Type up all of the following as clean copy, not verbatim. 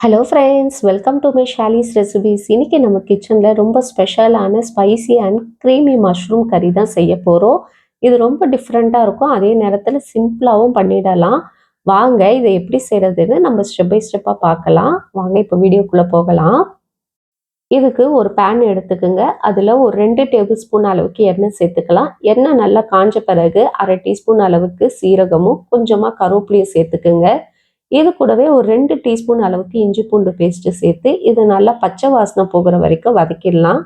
Hello friends, welcome to my Shali's recipes. இன்னைக்கு நம்ம கிச்சனில் ரொம்ப ஸ்பெஷலான ஸ்பைசி அண்ட் க்ரீமி மஷ்ரூம் கறி தான் செய்ய போகிறோம். இது ரொம்ப டிஃப்ரெண்ட்டாக இருக்கும், அதே நேரத்தில் சிம்பிளாகவும் பண்ணிடலாம். வாங்க இதை எப்படி செய்கிறதுன்னு நம்ம ஸ்டெப் பை ஸ்டெப்பாக பார்க்கலாம். வாங்க இப்போ வீடியோக்குள்ளே போகலாம். இதுக்கு ஒரு பேன் எடுத்துக்கோங்க. அதில் ஒரு 2 டேபிள் ஸ்பூன் அளவுக்கு எண்ணெய் சேர்த்துக்கலாம். எண்ணெய் நல்லா காஞ்ச பிறகு 1/2 டீஸ்பூன் அளவுக்கு சீரகமும் கொஞ்சமாக கருவேப்பிலையும் சேர்த்துக்குங்க. இது கூடவே ஒரு 2 டீஸ்பூன் அளவுக்கு இஞ்சி பூண்டு பேஸ்ட்டு சேர்த்து இது நல்லா பச்சை வாசனை போகிற வரைக்கும் வதக்கிடலாம்.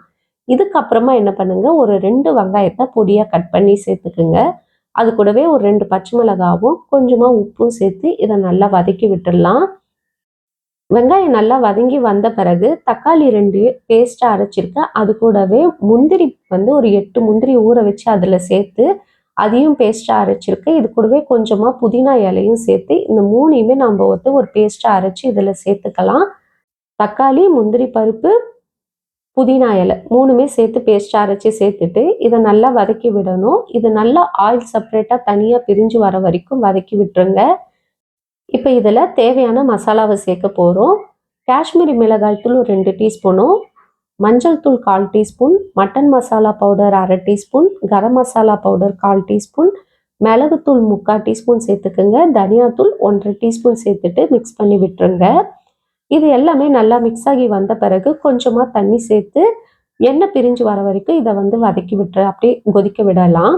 இதுக்கப்புறமா என்ன பண்ணுங்க, ஒரு 2 வெங்காயத்தை பொடியாக கட் பண்ணி சேர்த்துக்குங்க. அது கூடவே ஒரு 2 பச்சை மிளகாவும் கொஞ்சமாக உப்பும் சேர்த்து இதை நல்லா வதக்கி விட்டுடலாம். வெங்காயம் நல்லா வதங்கி வந்த பிறகு தக்காளி 2 பேஸ்ட்டாக அரைச்சிருக்கேன். அது கூடவே முந்திரி வந்து ஒரு 8 முந்திரி ஊற வச்சு அதில் சேர்த்து அதையும் பேஸ்ட்டாக அரைச்சிருக்கேன். இது கூடவே கொஞ்சமாக புதினா இலையும் சேர்த்து இந்த 3யுமே நம்ம ஒரு பேஸ்ட்டாக அரைச்சி இதில் சேர்த்துக்கலாம். தக்காளி, முந்திரி பருப்பு, புதினா இலை 3மே சேர்த்து பேஸ்ட்டாக அரைச்சி சேர்த்துட்டு இதை நல்லா வதக்கி விடணும். இது நல்லா ஆயில் செப்பரேட்டாக தனியாக பிரிஞ்சு வர வரைக்கும் வதக்கி விட்டுருங்க. இப்போ இதில் தேவையான மசாலாவை சேர்க்க போகிறோம். காஷ்மீரி மிளகாய் தூள் 2 டீஸ்பூனும், மஞ்சள் தூள் 1/4 teaspoon, mutton masala powder 1/2 teaspoon, garam masala powder 1/4 teaspoon, மிளகுத்தூள் 3/4 டீஸ்பூன் சேர்த்துக்குங்க. தனியாத்தூள் 1/2 டீஸ்பூன் சேர்த்துட்டு மிக்ஸ் பண்ணி விட்டுருங்க. இது எல்லாமே நல்லா மிக்ஸ் ஆகி வந்த பிறகு கொஞ்சமாக தண்ணி சேர்த்து எண்ணெய் பிரிஞ்சு வர வரைக்கும் இதை வதக்கி விட்டுரு, அப்படியே கொதிக்க விடலாம்.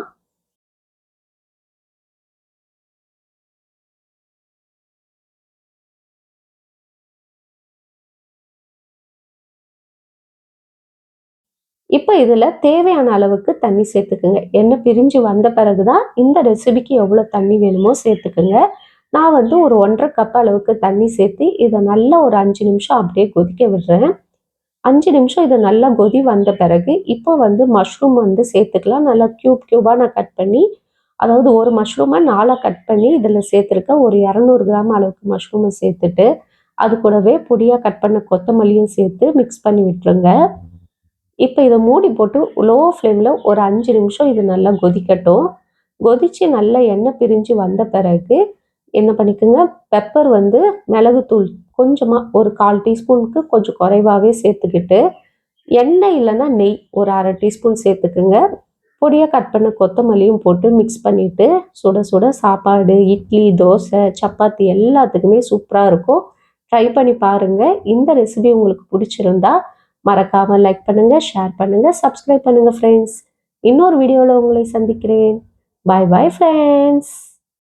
இப்போ இதில் தேவையான அளவுக்கு தண்ணி சேர்த்துக்குங்க. எண்ணெய் பிரிஞ்சு வந்த பிறகு தான் இந்த ரெசிபிக்கு எவ்வளோ தண்ணி வேணுமோ சேர்த்துக்குங்க. நான் ஒரு 1½ கப் அளவுக்கு தண்ணி சேர்த்து இதை நல்லா ஒரு 5 நிமிஷம் அப்படியே கொதிக்க விடுறேன். 5 நிமிஷம் இது நல்லா கொதி வந்த பிறகு இப்போ மஷ்ரூம் சேர்த்துக்கலாம். நல்லா க்யூபாக நான் கட் பண்ணி, அதாவது ஒரு மஷ்ரூமை 4ஆக கட் பண்ணி இதில் சேர்த்துருக்கேன். ஒரு 200 கிராம் அளவுக்கு மஷ்ரூமை சேர்த்துட்டு அது கூடவே பொடியாக கட் பண்ண கொத்தமல்லியும் சேர்த்து மிக்ஸ் பண்ணி விட்டுருங்க. இப்போ இதை மூடி போட்டு லோ ஃப்ளேமில் ஒரு 5 நிமிஷம் இது நல்லா கொதிக்கட்டும். கொதித்து நல்லா எண்ணெய் பிரிஞ்சு வந்த பிறகு என்ன பண்ணிக்கோங்க, பெப்பர் மிளகுத்தூள் கொஞ்சமாக ஒரு 1/4 டீஸ்பூனுக்கு கொஞ்சம் குறைவாகவே சேர்த்துக்கிட்டு, எண்ணெய் இல்லைன்னா நெய் ஒரு 1/2 டீஸ்பூன் சேர்த்துக்குங்க. பொடியாக கட் பண்ண கொத்தமல்லியும் போட்டு மிக்ஸ் பண்ணிவிட்டு சுட சுட சாப்பாடு, இட்லி, தோசை, சப்பாத்தி எல்லாத்துக்குமே சூப்பராக இருக்கும். ட்ரை பண்ணி பாருங்கள். இந்த ரெசிபி உங்களுக்கு பிடிச்சிருந்தா மறக்காமல் லைக் பண்ணுங்கள், ஷேர் பண்ணுங்கள், சப்ஸ்கிரைப் பண்ணுங்கள் ஃப்ரெண்ட்ஸ். இன்னொரு வீடியோவில் உங்களை சந்திக்கிறேன். பாய் பாய் ஃப்ரெண்ட்ஸ்.